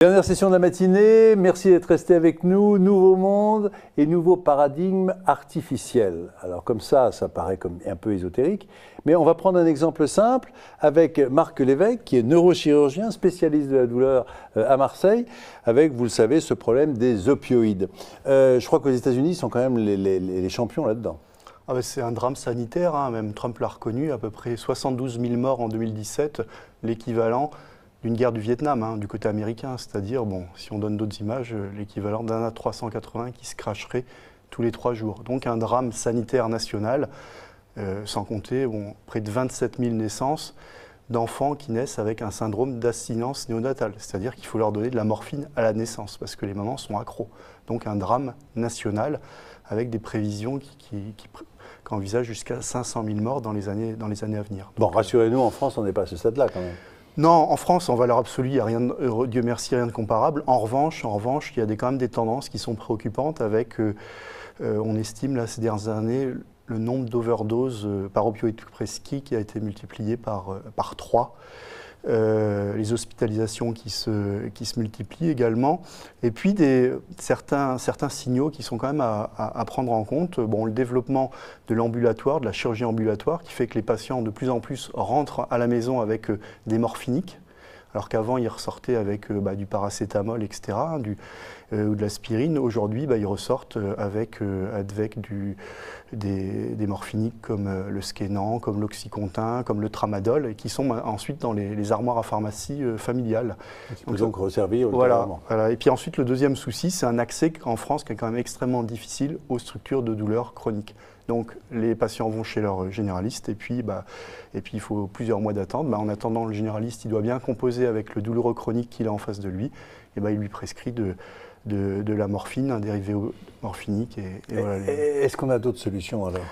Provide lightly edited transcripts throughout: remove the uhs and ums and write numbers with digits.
Dernière session de la matinée, merci d'être resté avec nous. Nouveau monde et nouveau paradigme artificiel. Alors comme ça paraît comme un peu ésotérique, mais on va prendre un exemple simple avec Marc Lévesque, qui est neurochirurgien, spécialiste de la douleur à Marseille, avec, vous le savez, ce problème des opioïdes. Je crois qu'aux États-Unis, ils sont quand même les champions là-dedans. Ah ben c'est un drame sanitaire, hein. Même Trump l'a reconnu, à peu près 72 000 morts en 2017, l'équivalent d'une guerre du Vietnam, hein, du côté américain, c'est-à-dire, bon, si on donne d'autres images, l'équivalent d'un A380 qui se cracherait tous les 3 jours. Donc un drame sanitaire national, sans compter près de 27 000 naissances d'enfants qui naissent avec un syndrome d'abstinence néonatale, c'est-à-dire qu'il faut leur donner de la morphine à la naissance, parce que les mamans sont accros. Donc un drame national, avec des prévisions qui envisagent jusqu'à 500 000 morts dans les années à venir. Donc, bon, rassurez-nous, en France, on n'est pas à ce stade-là quand même. Non, en France, en valeur absolue, il n'y a rien, Dieu merci, rien de comparable. En revanche, il y a quand même des tendances qui sont préoccupantes avec, on estime là, ces dernières années, le nombre d'overdoses par opioïdes prescrits qui a été multiplié par 3. Les hospitalisations qui se multiplient également, et puis certains signaux qui sont quand même à prendre en compte. Bon, le développement de l'ambulatoire, de la chirurgie ambulatoire, qui fait que les patients de plus en plus rentrent à la maison avec des morphiniques, alors qu'avant ils ressortaient avec du paracétamol, etc., ou de l'aspirine. Aujourd'hui, ils ressortent avec des morphiniques comme le Skénan, comme l'Oxycontin, comme le Tramadol, et qui sont ensuite dans les armoires à pharmacie familiales. Donc resservir voilà. Et puis ensuite, le deuxième souci, c'est un accès en France qui est quand même extrêmement difficile aux structures de douleur chronique. Donc les patients vont chez leur généraliste et puis il faut plusieurs mois d'attente. En attendant, le généraliste il doit bien composer avec le douloureux chronique qu'il a en face de lui. Et il lui prescrit de la morphine, un dérivé morphinique. Voilà. Est-ce qu'on a d'autres solutions alors ?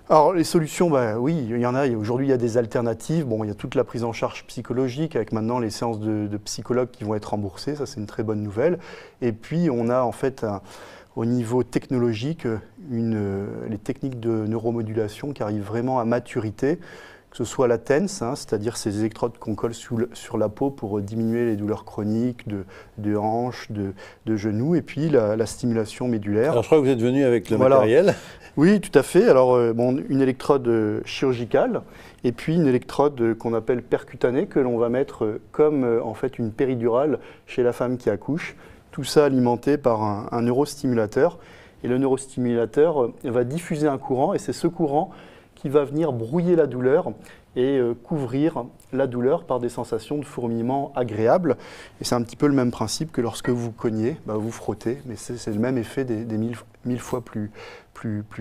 Alors les solutions, oui, il y en a. Aujourd'hui, il y a des alternatives. Bon, il y a toute la prise en charge psychologique avec maintenant les séances de psychologues qui vont être remboursées. Ça, c'est une très bonne nouvelle. Et puis, on a en fait au niveau technologique, les techniques de neuromodulation qui arrivent vraiment à maturité, que ce soit la TENS, c'est-à-dire ces électrodes qu'on colle sur la peau pour diminuer les douleurs chroniques de hanches, de genoux, et puis la stimulation médulaire. Alors je crois que vous êtes venu avec le matériel. Oui, tout à fait. Alors une électrode chirurgicale, et puis une électrode qu'on appelle percutanée, que l'on va mettre comme en fait une péridurale chez la femme qui accouche. Tout ça alimenté par un neurostimulateur. Et le neurostimulateur va diffuser un courant, et c'est ce courant qui va venir brouiller la douleur et couvrir la douleur par des sensations de fourmillement agréables. Et c'est un petit peu le même principe que lorsque vous cognez, vous frottez, mais c'est le même effet des 1000 fois plus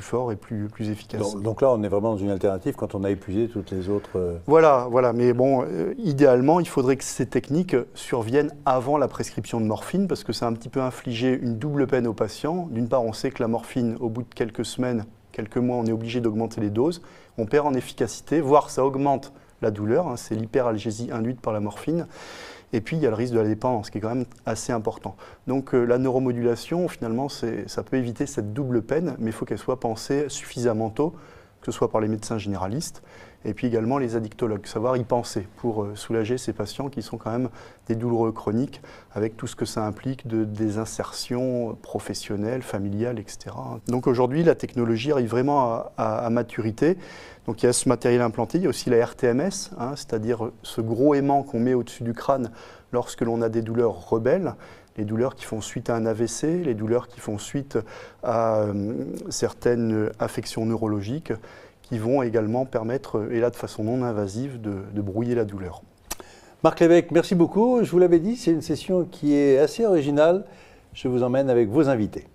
fort et plus efficace. Donc là, on est vraiment dans une alternative quand on a épuisé toutes les autres... Voilà, mais bon, idéalement, il faudrait que ces techniques surviennent avant la prescription de morphine, parce que c'est un petit peu infliger une double peine aux patients. D'une part, on sait que la morphine, au bout de quelques semaines, quelques mois, on est obligé d'augmenter les doses. On perd en efficacité, voire ça augmente la douleur. C'est l'hyperalgésie induite par la morphine. Et puis, il y a le risque de la dépendance, qui est quand même assez important. Donc, la neuromodulation, finalement, ça peut éviter cette double peine, mais il faut qu'elle soit pensée suffisamment tôt, que ce soit par les médecins généralistes, et puis également les addictologues, savoir y penser pour soulager ces patients qui sont quand même des douloureux chroniques, avec tout ce que ça implique de désinsertion professionnelle, familiale, etc. Donc aujourd'hui, la technologie arrive vraiment à maturité. Donc il y a ce matériel implanté, il y a aussi la RTMS, c'est-à-dire ce gros aimant qu'on met au-dessus du crâne lorsque l'on a des douleurs rebelles, les douleurs qui font suite à un AVC, les douleurs qui font suite à certaines affections neurologiques, qui vont également permettre, et là de façon non invasive, de brouiller la douleur. Marc Lévesque, merci beaucoup. Je vous l'avais dit, c'est une session qui est assez originale. Je vous emmène avec vos invités.